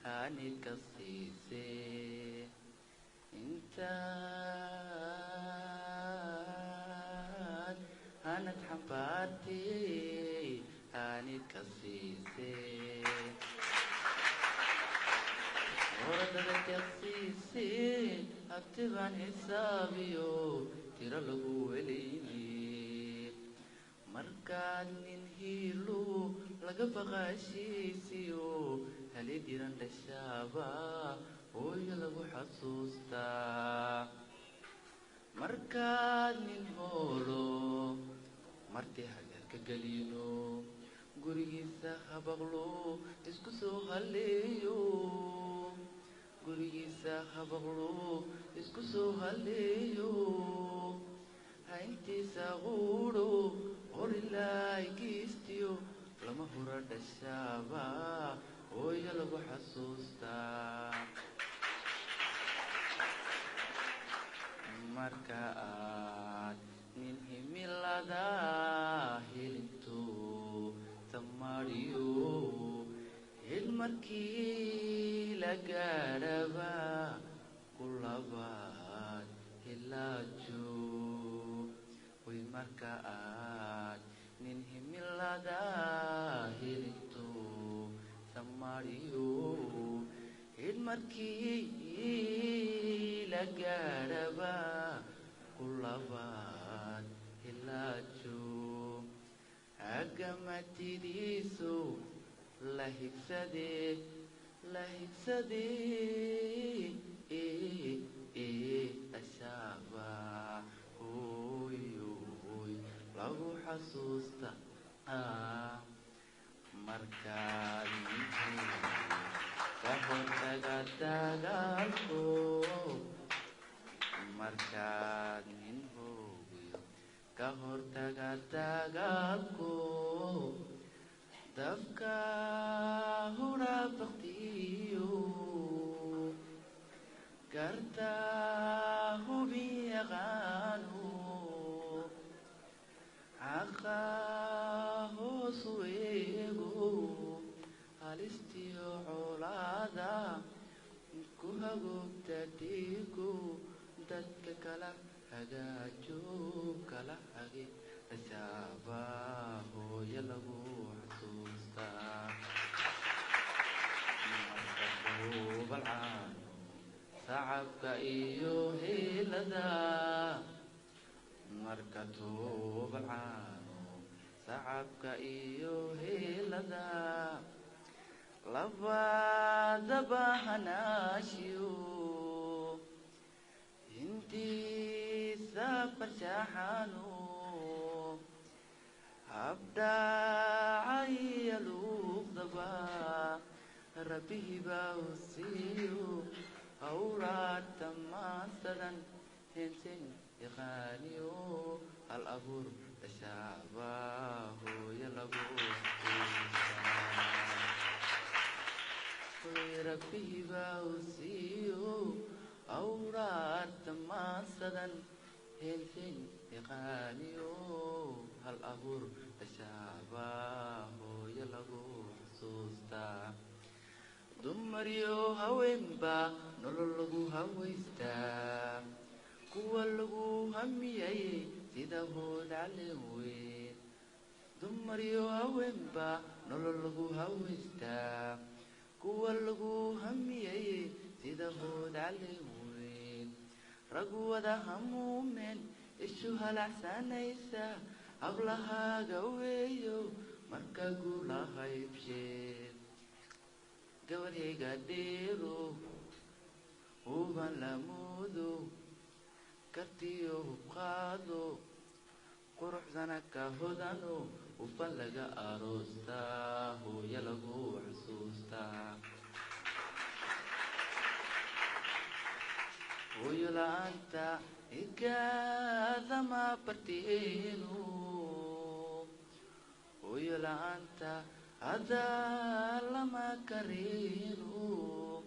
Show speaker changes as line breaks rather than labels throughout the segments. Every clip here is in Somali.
هاني كصيصي انت هانت حباتي هاني كصيصي وردت كصيصي أكتبان حسابيو ترى له وليني مركان من هيلو لقى غاشيسيو هلي ديران الشابا ويلقوا حسوستا مركان من هولو مرتي هلك قليلو قريسا خبغلو اسكسو هليو قريسا خبغلو اسكسو هليو هاينتي ساغورو غوريلا يكيستيو لما هورد الشابا ويلقوا حسوستا markaan nin himilada hilintu tamariyo hil markii la gaadhaba kulabaad hilaajo way markaan nin himilada hilintu tamariyo hil markii la gaadhaba kulabaad hilaajo agamatidiisu la higsadee ashaaba hooyoy lagu xasuusta markaad kahortaga dagaalko markaad nin hoogiyo kahortaga dagaalko dabka hura baktiyo garta hubi yaqaano xaqa hoosu eego halistiyo colaada ku hagoogta dhiigu dadka kala hagaajo kala hage ashaaba hooyo lagu xasuustaa marka tuubalcaano sacabka iyo heelada marka tuubalcaano sacabka iyo heelada labadaba hanaashiyo hintiisa farshaxano habdhacaya luuqdaba rabbihiba usiiyo hawlaadta maasadan hensen yaqaaniyo hal abuur dashaaba hooyo lagu rabbihiba usiiyo hawlaadta maasadan hensen yaqaaniyo hal abuur dashaaba hooyo lagu xasuustaa dumariyo haweenba nolol lagu hawaystaa kuwa lagu hamiyay sida hood caleen weyn dumariyo haweenba nolol lagu hawaystaa kuwa lagu hamiyay sida hood caleen weyn rag wada hamuumeen ishu halacsanaysa hablahaaga weeyo marka gula haybsheed gabarhayga dheero huban lamuudo kartiyo hubqaado quruxdana ka hodano ufan laga aroostaa hooyo lagu xasuustaa hooyo la'aanta igaadama barteenu hooyo la'aanta هذا لما كرينو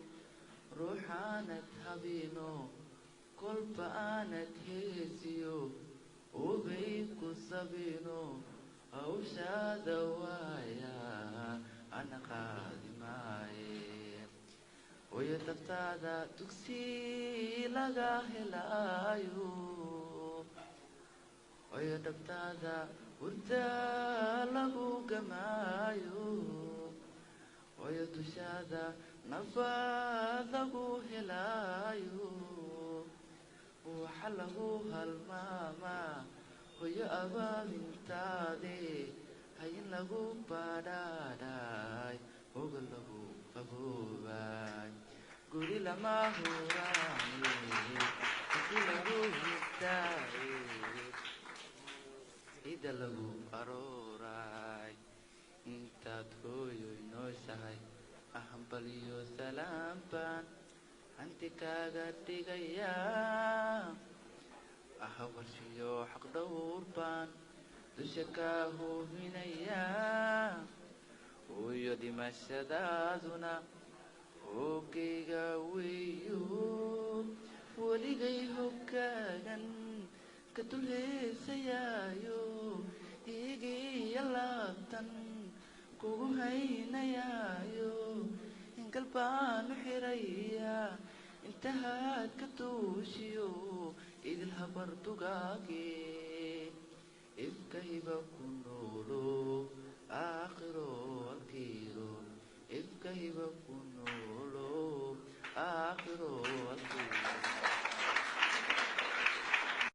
روحانت هبينو كل بانت هيسيو وبيكو سبينو أو شادوايا أنا قادماي daftaada dugsi laga helayo oyo daftaada hurda lagu gamaayo oyo dushaada nabad lagu helayo waxa lagu halmaamaa hoyo abaalintaade hayin lagu badhaadhay hoga lagu qaboobay guri lama huraane hadii lagu higtaaye ida lagu arooray intaad hooyoy nooshahay ahambaliyo salaam baan hanti kaaga dhigayaa ahawarshiyo xaq dhowr baan dusha kaa hoominayaa hooyo dhimashadaaduna hoogayga weeyo weligay hogaagan ka dul heesayaayo igiya laabtan kugu haynayaayo ingal baanu xiraya intahaad ka duushiyo idil habar dugaage ifkayba ku noolo aakhiro